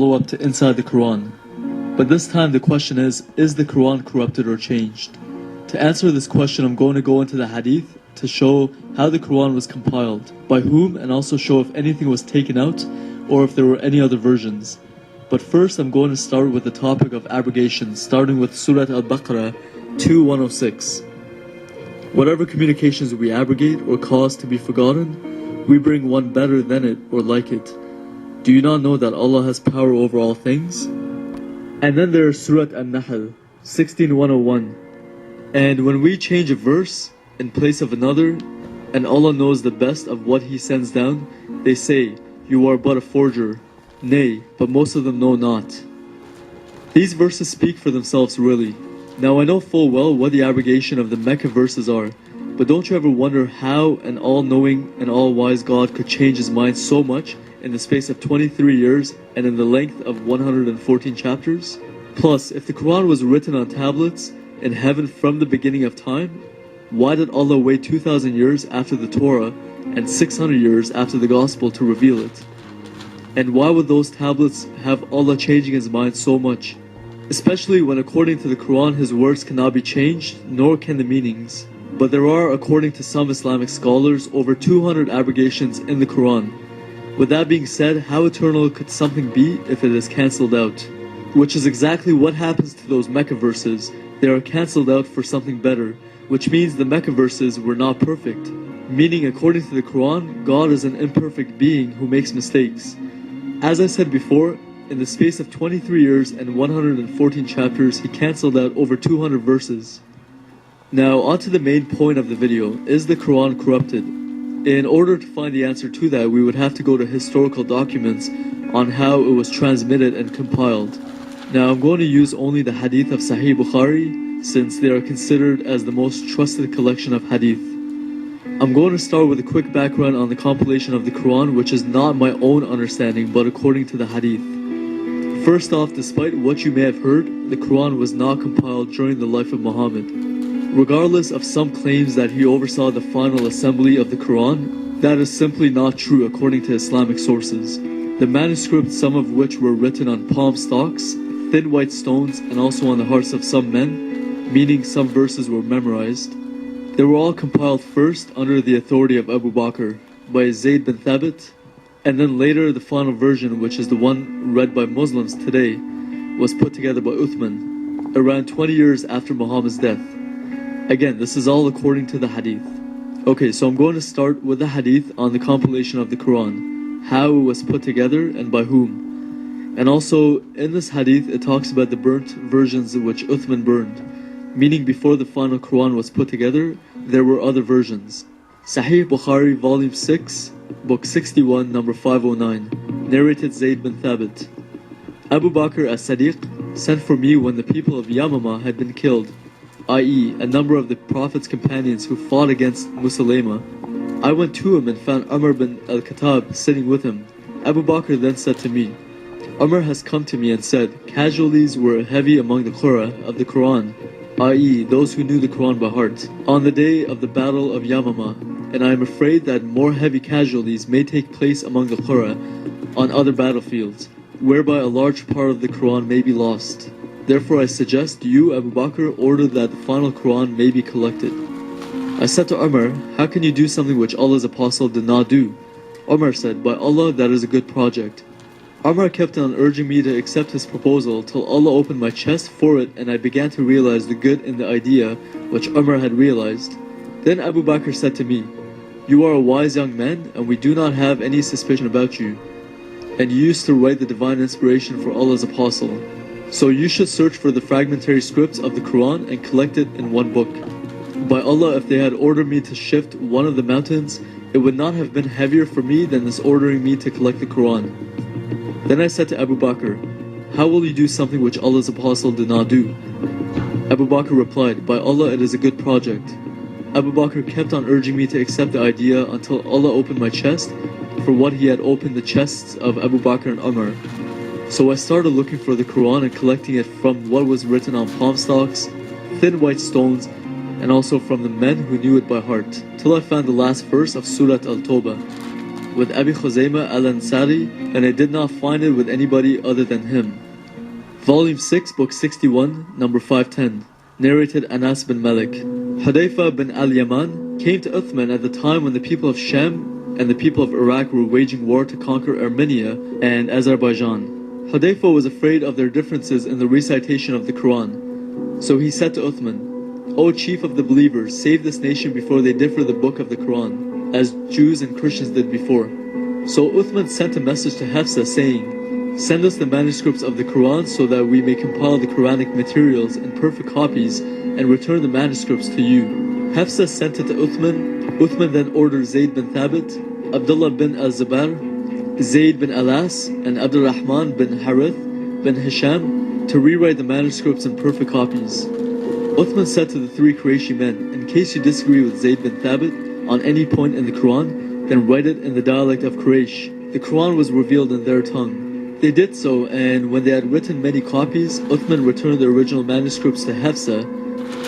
follow up to inside the Quran. But this time the question is the Quran corrupted or changed? To answer this question, I'm going to go into the hadith to show how the Quran was compiled, by whom, and also show if anything was taken out or if there were any other versions. But first I'm going to start with the topic of abrogation, starting with Surah Al-Baqarah 2:106. Whatever communications we abrogate or cause to be forgotten, we bring one better than it or like it. Do you not know that Allah has power over all things? And then there is Surah An-Nahl 16:101. And when we change a verse in place of another, and Allah knows the best of what He sends down, they say, "You are but a forger." Nay, but most of them know not. These verses speak for themselves really. Now I know full well what the abrogation of the Mecca verses are, but don't you ever wonder how an all-knowing and all-wise God could change His mind so much in the space of 23 years and in the length of 114 chapters? Plus, if the Quran was written on tablets in heaven from the beginning of time, why did Allah wait 2,000 years after the Torah and 600 years after the Gospel to reveal it? And why would those tablets have Allah changing His mind so much? Especially when according to the Quran His words cannot be changed, nor can the meanings. But there are, according to some Islamic scholars, over 200 abrogations in the Quran. With that being said, how eternal could something be if it is cancelled out? Which is exactly what happens to those Mecca verses. They are cancelled out for something better, which means the Mecca verses were not perfect. Meaning, according to the Quran, God is an imperfect being who makes mistakes. As I said before, in the space of 23 years and 114 chapters, He cancelled out over 200 verses. Now, on to the main point of the video. Is the Quran corrupted? In order to find the answer to that, we would have to go to historical documents on how it was transmitted and compiled. Now, I'm going to use only the hadith of Sahih Bukhari, since they are considered as the most trusted collection of hadith. I'm going to start with a quick background on the compilation of the Quran, which is not my own understanding, but according to the hadith. First off, despite what you may have heard, the Quran was not compiled during the life of Muhammad. Regardless of some claims that he oversaw the final assembly of the Quran, that is simply not true according to Islamic sources. The manuscripts, some of which were written on palm stalks, thin white stones, and also on the hearts of some men, meaning some verses were memorized. They were all compiled first under the authority of Abu Bakr by Zayd bin Thabit, and then later the final version, which is the one read by Muslims today, was put together by Uthman, around 20 years after Muhammad's death. Again, this is all according to the hadith. Okay, so I'm going to start with the hadith on the compilation of the Quran, how it was put together and by whom. And also, in this hadith, it talks about the burnt versions which Uthman burned. Meaning before the final Quran was put together, there were other versions. Sahih Bukhari, Volume 6, Book 61, number 509, narrated Zayd bin Thabit. Abu Bakr as-Sadiq sent for me when the people of Yamama had been killed, i.e., a number of the Prophet's companions who fought against Musaylama. I went to him and found Umar bin al-Khattab sitting with him. Abu Bakr then said to me, Umar has come to me and said, casualties were heavy among the Qurra of the Quran, i.e., those who knew the Quran by heart, on the day of the battle of Yamama, and I am afraid that more heavy casualties may take place among the Qurra on other battlefields, whereby a large part of the Quran may be lost. Therefore I suggest you, Abu Bakr, order that the final Quran may be collected. I said to Umar, how can you do something which Allah's Apostle did not do? Umar said, by Allah, that is a good project. Umar kept on urging me to accept his proposal till Allah opened my chest for it and I began to realize the good in the idea which Umar had realized. Then Abu Bakr said to me, you are a wise young man and we do not have any suspicion about you. And you used to write the divine inspiration for Allah's Apostle. So you should search for the fragmentary scripts of the Quran and collect it in one book. By Allah, if they had ordered me to shift one of the mountains, it would not have been heavier for me than this ordering me to collect the Quran. Then I said to Abu Bakr, how will you do something which Allah's Apostle did not do? Abu Bakr replied, by Allah, it is a good project. Abu Bakr kept on urging me to accept the idea until Allah opened my chest for what He had opened the chests of Abu Bakr and Umar. So I started looking for the Quran and collecting it from what was written on palm stalks, thin white stones, and also from the men who knew it by heart, till I found the last verse of Surah Al-Tawbah. with Abi Khuzaymah al-Ansari, and I did not find it with anybody other than him. Volume 6, Book 61, number 510. Narrated Anas bin Malik. Hudayfa bin al-Yaman came to Uthman at the time when the people of Sham and the people of Iraq were waging war to conquer Armenia and Azerbaijan. Hudayfa was afraid of their differences in the recitation of the Quran. So he said to Uthman, O chief of the believers, save this nation before they differ the book of the Quran, as Jews and Christians did before. So Uthman sent a message to Hafsa saying, send us the manuscripts of the Quran so that we may compile the Quranic materials in perfect copies and return the manuscripts to you. Hafsa sent it to Uthman. Uthman then ordered Zayd bin Thabit, Abdullah bin al-Zubair, Zayd bin Alas, and Abdurrahman bin Harith bin Hisham to rewrite the manuscripts in perfect copies. Uthman said to the three Qurayshi men, in case you disagree with Zayd bin Thabit on any point in the Quran, then write it in the dialect of Quraysh. The Quran was revealed in their tongue. They did so, and when they had written many copies, Uthman returned the original manuscripts to Hafsa.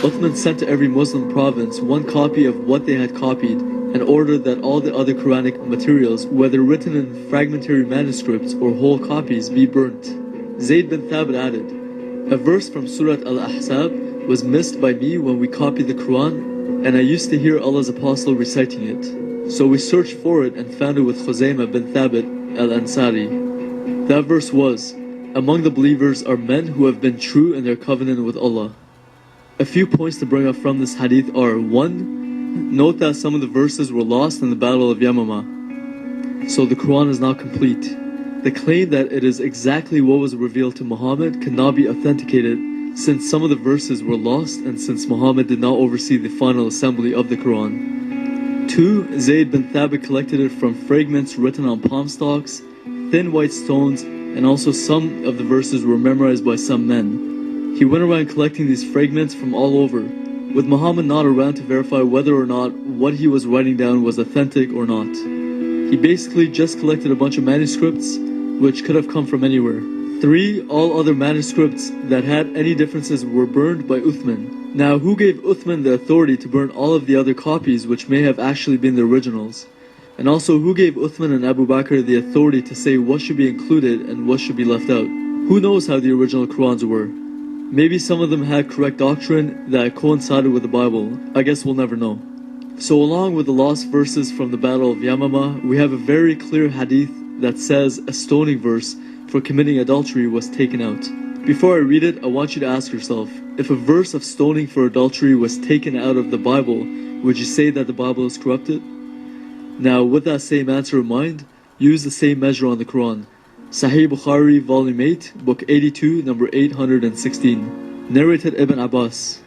Uthman sent to every Muslim province one copy of what they had copied, and ordered that all the other Quranic materials, whether written in fragmentary manuscripts or whole copies, be burnt. Zayd bin Thabit added, a verse from Surat Al-Ahzab was missed by me when we copied the Quran, and I used to hear Allah's Apostle reciting it. So we searched for it and found it with Khuzaymah bin Thabit al-Ansari. That verse was, among the believers are men who have been true in their covenant with Allah. A few points to bring up from this hadith are: 1. Note that some of the verses were lost in the Battle of Yamama, so the Quran is not complete. The claim that it is exactly what was revealed to Muhammad cannot be authenticated, since some of the verses were lost and since Muhammad did not oversee the final assembly of the Quran. 2. Zayd bin Thabit collected it from fragments written on palm stalks, thin white stones, and also some of the verses were memorized by some men. He went around collecting these fragments from all over, with Muhammad not around to verify whether or not what he was writing down was authentic or not. He basically just collected a bunch of manuscripts, which could have come from anywhere. 3. All other manuscripts that had any differences were burned by Uthman. Now, who gave Uthman the authority to burn all of the other copies which may have actually been the originals? And also, who gave Uthman and Abu Bakr the authority to say what should be included and what should be left out? Who knows how the original Qurans were? Maybe some of them had correct doctrine that coincided with the Bible. I guess we'll never know. So along with the lost verses from the Battle of Yamama, we have a very clear hadith that says a stoning verse for committing adultery was taken out. Before I read it, I want you to ask yourself, if a verse of stoning for adultery was taken out of the Bible, would you say that the Bible is corrupted? Now, with that same answer in mind, use the same measure on the Quran. Sahih Bukhari, Volume 8, Book 82, number 816. Narrated Ibn Abbas.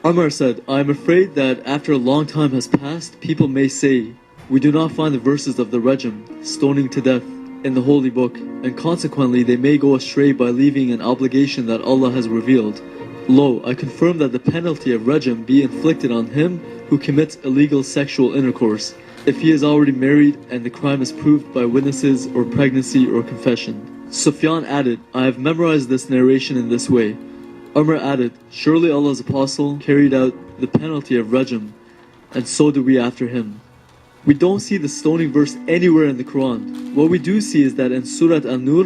Umar said, I am afraid that after a long time has passed, people may say, we do not find the verses of the rajam, stoning to death, in the Holy Book, and consequently they may go astray by leaving an obligation that Allah has revealed. Lo, I confirm that the penalty of rajam be inflicted on him who commits illegal sexual intercourse, if he is already married and the crime is proved by witnesses or pregnancy or confession. Sufyan added, I have memorized this narration in this way. Umar added, surely Allah's Apostle carried out the penalty of rajam, and so do we after him. We don't see the stoning verse anywhere in the Quran. What we do see is that in Surat An-Nur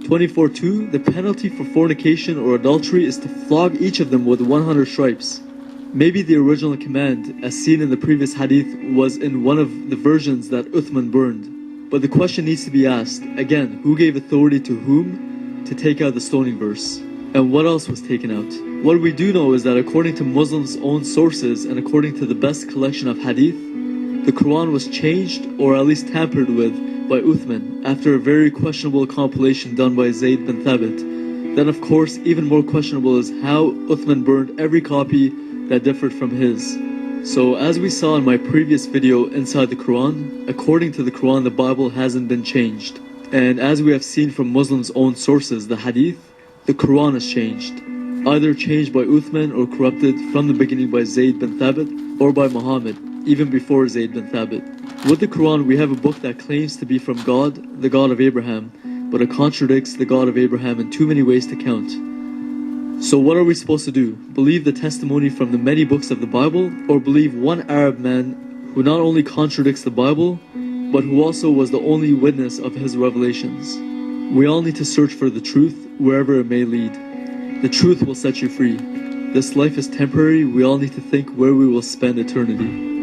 24:2, the penalty for fornication or adultery is to flog each of them with 100 stripes. Maybe the original command, as seen in the previous hadith, was in one of the versions that Uthman burned. But the question needs to be asked, again, who gave authority to whom to take out the stoning verse? And what else was taken out? What we do know is that according to Muslims' own sources and according to the best collection of hadith, the Quran was changed or at least tampered with by Uthman after a very questionable compilation done by Zayd bin Thabit. Then of course, even more questionable is how Uthman burned every copy that differed from his. So as we saw in my previous video inside the Quran, according to the Quran the Bible hasn't been changed. And as we have seen from Muslims' own sources, the Hadith, the Quran is changed. Either changed by Uthman or corrupted from the beginning by Zayd bin Thabit or by Muhammad, even before Zayd bin Thabit. With the Quran we have a book that claims to be from God, the God of Abraham, but it contradicts the God of Abraham in too many ways to count. So what are we supposed to do? Believe the testimony from the many books of the Bible, or believe one Arab man who not only contradicts the Bible, but who also was the only witness of his revelations. We all need to search for the truth wherever it may lead. The truth will set you free. This life is temporary, we all need to think where we will spend eternity.